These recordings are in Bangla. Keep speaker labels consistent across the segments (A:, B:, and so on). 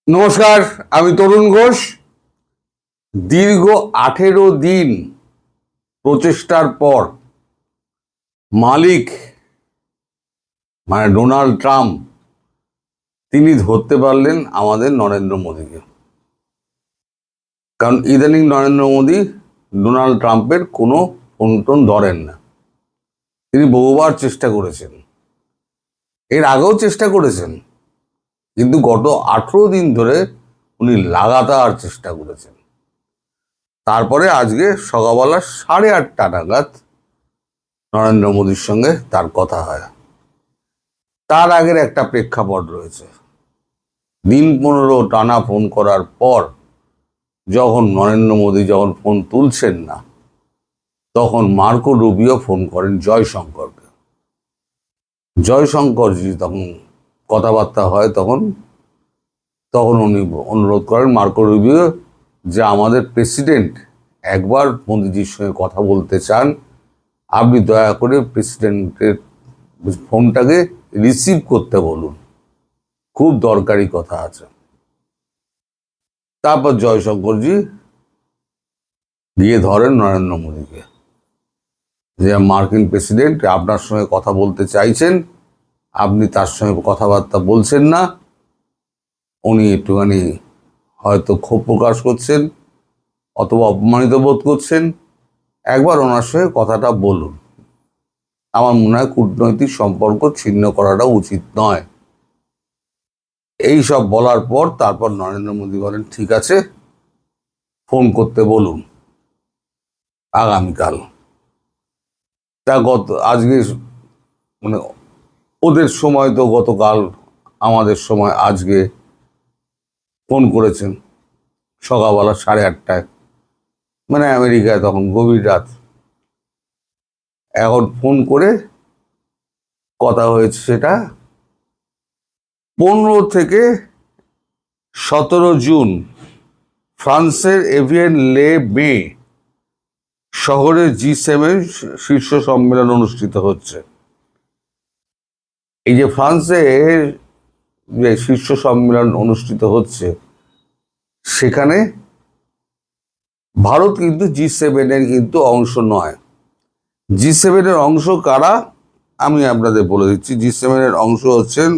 A: নমস্কার, আমি তরুণ ঘোষ। দীর্ঘ 18 দিন প্রচেষ্টার পর মালিক মানে ডোনাল্ড ট্রাম্প তিনি ধরতে পারলেন আমাদের নরেন্দ্র মোদীকে। কারণ ইদানিং নরেন্দ্র মোদী ডোনাল্ড ট্রাম্পের কোনো ফোন টোন ধরেন না। তিনি বহুবার চেষ্টা করেছেন, এর আগেও চেষ্টা করেছেন, কিন্তু গত 18 দিন ধরে উনি লাগাতার চেষ্টা করেছেন। তারপরে আজকে সকালবেলা 8:30 নাগাদ নরেন্দ্র মোদীর সঙ্গে তার কথা হয়। তার আগের একটা প্রেক্ষাপট রয়েছে। দিন 15 টানা ফোন করার পর যখন নরেন্দ্র মোদী যখন ফোন তুলছেন না, তখন মার্কো রুবিও ফোন করেন জয়শঙ্করকে। জয়শঙ্করজি তখন কথাবার্তা হয়, তখন উনি অনুরোধ করেন মার্কো রুবিও যে আমাদের প্রেসিডেন্ট একবার মোদীজির সঙ্গে কথা বলতে চান, আপনি দয়া করে প্রেসিডেন্টের ফোনটাকে রিসিভ করতে বলুন, খুব দরকারি কথা আছে। তারপর জয়শঙ্করজি গিয়ে ধরেন নরেন্দ্র মোদীকে, যে মার্কিন প্রেসিডেন্ট আপনার সঙ্গে কথা বলতে চাইছেন, আপনি তার সঙ্গে কথাবার্তা বলছেন না। উনি একটুখানি হয়তো ক্ষোভ প্রকাশ করছেন অথবা অপমানিত বোধ করছেন, একবার ওনার সঙ্গে কথাটা বলুন। আমার মনে হয় কূটনৈতিক সম্পর্ক ছিন্ন করাটা উচিত নয়। এই সব বলার পর তারপর নরেন্দ্র মোদী বলেন ঠিক আছে, ফোন করতে বলুন আগামীকাল। তা আজকে মানে ওদের সময় তো গতকাল, আমাদের সময় আজকে ফোন করেছেন সকালবেলা 8:30, মানে আমেরিকায় তখন গভীর রাত। এখন ফোন করে কথা হয়েছে সেটা 15 থেকে 17 জুন ফ্রান্সের এভিয়েন লে বে শহরে G7 শীর্ষ সম্মেলন অনুষ্ঠিত হচ্ছে। এই যে ফ্রান্সে যে শীর্ষ সম্মেলন অনুষ্ঠিত হচ্ছে, সেখানে ভারত কিন্তু G7 এর কিন্তু অংশ নয়। G7 এর অংশ কারা আমি আপনাদের বলে দিচ্ছি। G7 এর অংশ হচ্ছেন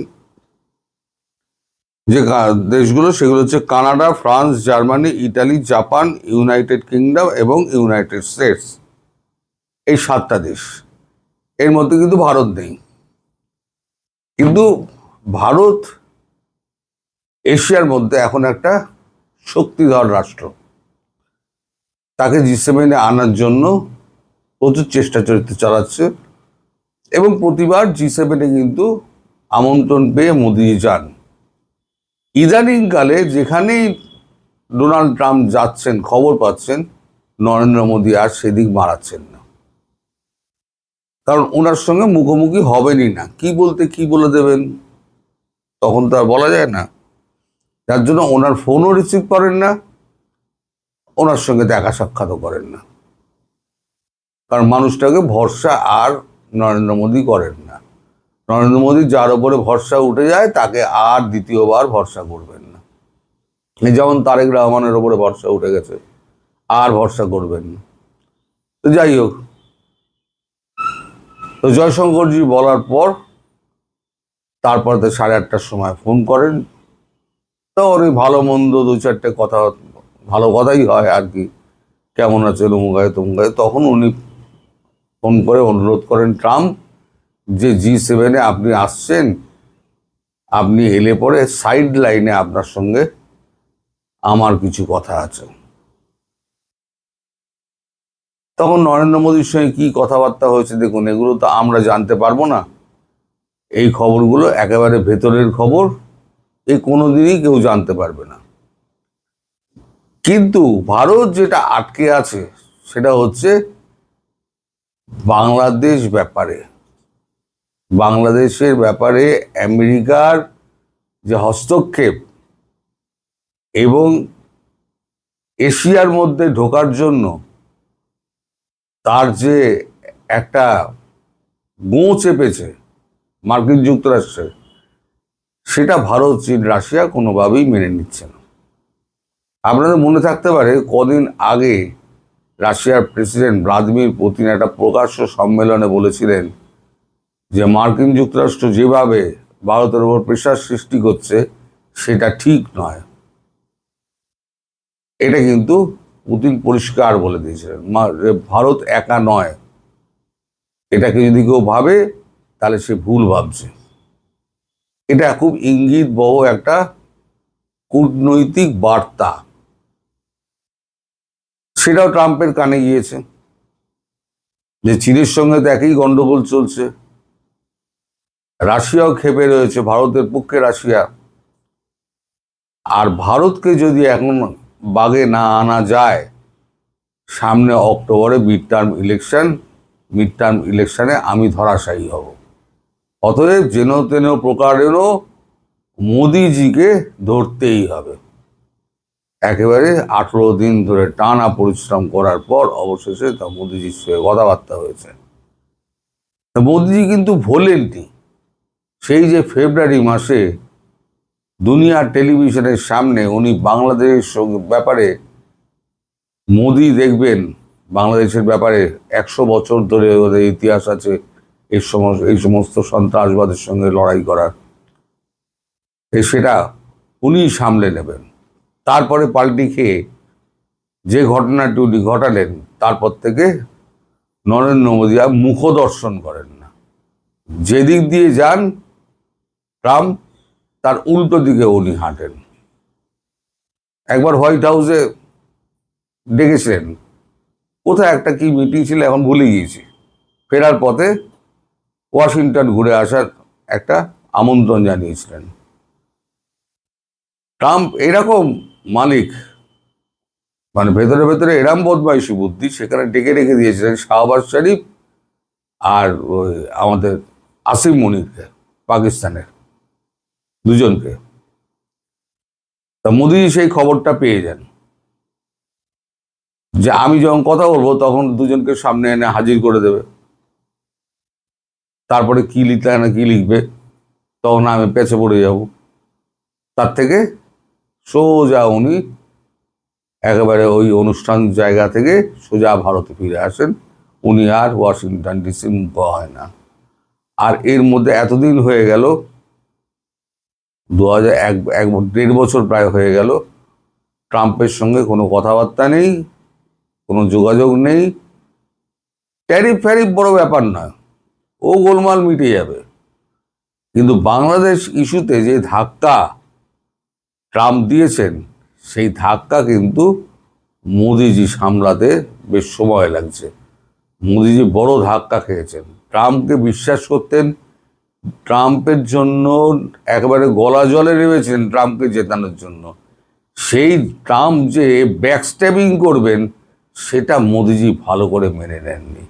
A: যে দেশগুলো, সেগুলো হচ্ছে Canada, France, Germany, Italy, Japan, United kingdom এবং ইউনাইটেড স্টেটস। এই 7টা দেশ, এর মধ্যে কিন্তু ভারত নেই। কিন্তু ভারত এশিয়ার মধ্যে এখন একটা শক্তিধর রাষ্ট্র। তাকে G7 আনার জন্য প্রচুর চেষ্টা চালাচ্ছে এবং প্রতিবার G7 কিন্তু আমন্ত্রণ পেয়ে মোদি যান। ইদানিংকালে যেখানেই ডোনাল্ড ট্রাম্প যাচ্ছেন, খবর পাচ্ছেন নরেন্দ্র মোদী আর সেদিক মারাচ্ছেন না। কারণ ওনার সঙ্গে মুখোমুখি হবেনই না, কি বলতে কি বলে দেবেন তখন তো আর বলা যায় না। যার জন্য ওনার ফোনও রিসিভ করেন না, ওনার সঙ্গে দেখা সাক্ষাৎও করেন না। কারণ মানুষটাকে ভরসা আর নরেন্দ্র মোদী করেন না। নরেন্দ্র মোদী যার ওপরে ভরসা উঠে যায় তাকে আর দ্বিতীয়বার ভরসা করবেন না। যেমন তারেক রহমানের ওপরে ভরসা উঠে গেছে, আর ভরসা করবেন না। তো যাই হোক, তো জয়শঙ্করজি বলার পর তারপর তো 8:30টার সময় ফোন করেন। তো উনি ভালো মন্দ 2-4টে কথা, ভালো কথাই হয় আর কি, কেমন আছে অমুকায় তমুকায়। তখন উনি ফোন করে অনুরোধ করেন ট্রাম্প যে G7 আপনি আসছেন, আপনি এলে পরে সাইড লাইনে আপনার সঙ্গে আমার কিছু কথা আছে। তখন নরেন্দ্র মোদীর সঙ্গে কি কথাবার্তা হয়েছে দেখুন, এগুলো তো আমরা জানতে পারবো না। এই খবরগুলো একেবারে ভেতরের খবর, এই কোনোদিনই কেউ জানতে পারবে না। কিন্তু ভারত যেটা আটকে আছে সেটা হচ্ছে বাংলাদেশ ব্যাপারে। বাংলাদেশের ব্যাপারে আমেরিকার যে হস্তক্ষেপ এবং এশিয়ার মধ্যে ঢোকার জন্য তার যে একটা গো চেপেছে মার্কিন যুক্তরাষ্ট্রে, সেটা ভারত, চীন, রাশিয়া কোনোভাবেই মেনে নিচ্ছে না। আপনাদের মনে থাকতে পারে কদিন আগে রাশিয়ার প্রেসিডেন্ট ভ্লাদিমির পুতিন একটা প্রকাশ্য সম্মেলনে বলেছিলেন যে মার্কিন যুক্তরাষ্ট্র যেভাবে ভারতের উপর প্রেশার সৃষ্টি করছে সেটা ঠিক নয়। এটা কিন্তু পুতিন পরিষ্কার বলে দিয়েছিলেন ভারত একা নয়, এটাকে যদি কেউ ভাবে তাহলে সে ভুল ভাবছে। এটা খুব ইঙ্গিত বহ একটা কূটনৈতিক বার্তা, সেটাও ট্রাম্পের কানে গিয়েছে যে চীনের সঙ্গে তো একই গন্ডগোল চলছে, রাশিয়াও ক্ষেপে রয়েছে, ভারতের পক্ষে রাশিয়া। আর ভারতকে যদি এখন বাগে না আনা যায়, সামনে অক্টোবরে মিড টার্ম ইলেকশনে আমি ধরাশায়ী হব। অতএব যেন তেন প্রকারেণও মোদিজিকে ধরতেই হবে। একেবারে 18 দিন ধরে টানা পরিশ্রম করার পর অবশেষে তা মোদিজির সঙ্গে কথাবার্তা হয়েছে। মোদিজি কিন্তু ভোলেননি সেই যে ফেব্রুয়ারি মাসে দুনিয়ার টেলিভিশনের সামনে উনি বাংলাদেশের ব্যাপারে, মোদি দেখবেন বাংলাদেশের ব্যাপারে 100 বছর ধরে ওদের ইতিহাস আছে এই সমস্ত সন্ত্রাসবাদের সঙ্গে লড়াই করার, সেটা উনি সামলে নেবেন। তারপরে পাল্টি খেয়ে যে ঘটনাটি উনি ঘটালেন, তারপর থেকে নরেন্দ্র মোদী আর মুখ দর্শন করেন না। যেদিক দিয়ে যান ট্রাম্প, তার উল্টো দিকে উনি হাঁটেন। একবার হোয়াইট হাউসে ডেকেছিলেন, কোথায় একটা কি মিটিং ছিল এখন ভুলে গিয়েছি, ফেরার পথে ওয়াশিংটন ঘুরে আসার একটা আমন্ত্রণ জানিয়েছিলেন। ট্রাম্প এরকম মালিক, মানে ভেতরে ভেতরে এরম বদমাইশি বুদ্ধি, সেখানে ডেকে রেখে দিয়েছিলেন শাহবাজ শরীফ আর ওই আমাদের আসিম মনিরকে, পাকিস্তানের দুজনকে। তা মোদি সেই খবরটা পেয়ে যান যে আমি যখন কথা বলবো তখন দুজনকে সামনে এনে হাজির করে দেবে, তারপরে কি লিখতে না কি লিখবে তখন আমি পেছে পড়ে যাব। তার থেকে সোজা উনি একেবারে ওই অনুষ্ঠান জায়গা থেকে সোজা ভারতে ফিরে আসেন, উনি আর ওয়াশিংটন ডিসি মুখ হয় না। আর এর মধ্যে এতদিন হয়ে গেল, 1.5 বছর প্রায় হয়ে গেল, ট্রাম্পের সঙ্গে কোনো কথাবার্তা নেই, কোনো যোগাযোগ নেই। ট্যারিফ ফ্যারিফ বড় ব্যাপার নয়, ও গোলমাল মিটে যাবে। কিন্তু বাংলাদেশ ইস্যুতে যে ধাক্কা ট্রাম্প দিয়েছেন, সেই ধাক্কা কিন্তু মোদিজি সামলাতে বেশ সময় লাগছে। মোদিজি বড় ধাক্কা খেয়েছেন। ট্রাম্পকে বিশ্বাস করতেন, ট্রাম্পের জন্য একেবারে গলা জলে নেমেছিলেন ট্রাম্পকে জেতানোর জন্য। সেই ট্রাম্প যে ব্যাকস্ট্যাবিং করবেন সেটা মোদিজি ভালো করে মেনে নেননি।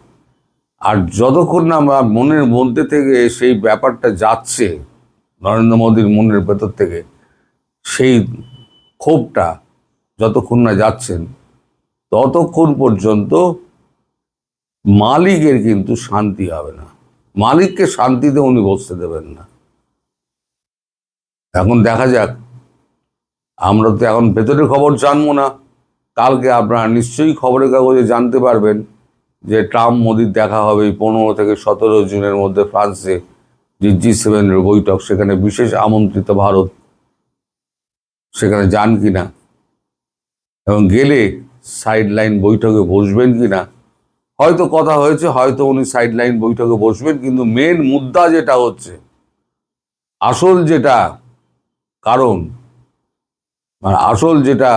A: আর যতক্ষণ না আমার মনের মধ্যে থেকে সেই ব্যাপারটা যাচ্ছে, নরেন্দ্র মোদীর মনের ভেতর থেকে সেই ক্ষোভটা যতক্ষণ না যাচ্ছেন, ততক্ষণ পর্যন্ত মালিকের কিন্তু শান্তি হবে না। মালিককে শান্তিতে উনি বসতে দেবেন না। এখন দেখা যাক, আমরা তো এখন ভেতরের খবর জানবো না। কালকে আপনারা নিশ্চয়ই খবরের কাগজে জানতে পারবেন যে ট্রাম্প মোদির দেখা হবে 15 থেকে 17 জুনের মধ্যে ফ্রান্সে, যে G7 বৈঠক, সেখানে বিশেষ আমন্ত্রিত ভারত, সেখানে যান কিনা এবং গেলে সাইড লাইন বৈঠকে বসবেন কিনা। হয়তো কথা হয়েছে, হয়তো উনি সাইড লাইন বৈঠকে বসবেন, কিন্তু মেন মুদ্রা যেটা হচ্ছে, আসল যেটা কারণ, মানে আসল যেটা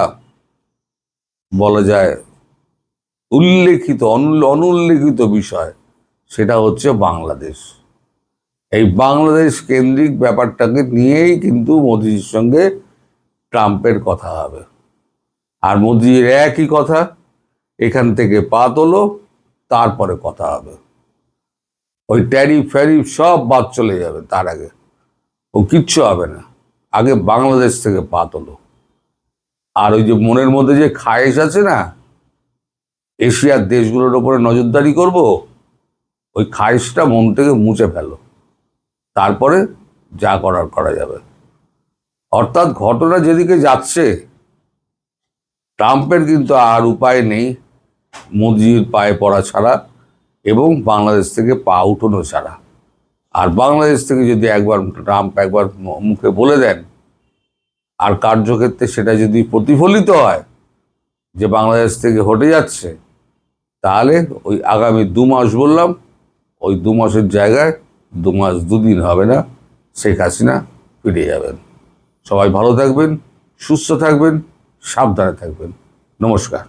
A: বলা যায় অনুল্লেখিত বিষয়, সেটা হচ্ছে বাংলাদেশ। এই বাংলাদেশ কেন্দ্রিক ব্যাপারটাকে নিয়েই কিন্তু মোদির সঙ্গে ট্রাম্পের কথা হবে। আর মোদির একই কথা, এখান থেকে পা তোলো, তারপরে কথা হবে। ওই ট্যারিফ ফ্যারিফ সব বাদ চলে যাবে, তার আগে ও কিচ্ছু হবে না। আগে বাংলাদেশ থেকে পা তোলো। আর ওই যে মনের মধ্যে যে খায়েশ আছে না, এশিয়ার দেশগুলোর ওপরে নজরদারি করব, ওই খায়েশটা মন থেকে মুছে ফেলো, তারপরে যা করার করা যাবে। অর্থাৎ ঘটনা যেদিকে যাচ্ছে, ট্রাম্পের কিন্তু আর উপায় নেই মোদির পায়ে পড়া ছাড়া এবং বাংলাদেশ থেকে পা উঠানো ছাড়া। আর বাংলাদেশ থেকে যদি ট্রাম্প একবার মুখে বলে দেন, আর কার্যক্ষেত্রে সেটা যদি প্রতিফলিত হয় যে বাংলাদেশ থেকে হটে যাচ্ছে, তাহলে ওই আগামী 2 মাস বললাম, ওই 2 মাসের জায়গায় 2 মাস 2 দিন হবে না, শেখ হাসিনা ফিরে যাবেন। সবাই ভালো থাকবেন, সুস্থ থাকবেন, সাবধানে থাকবেন। নমস্কার।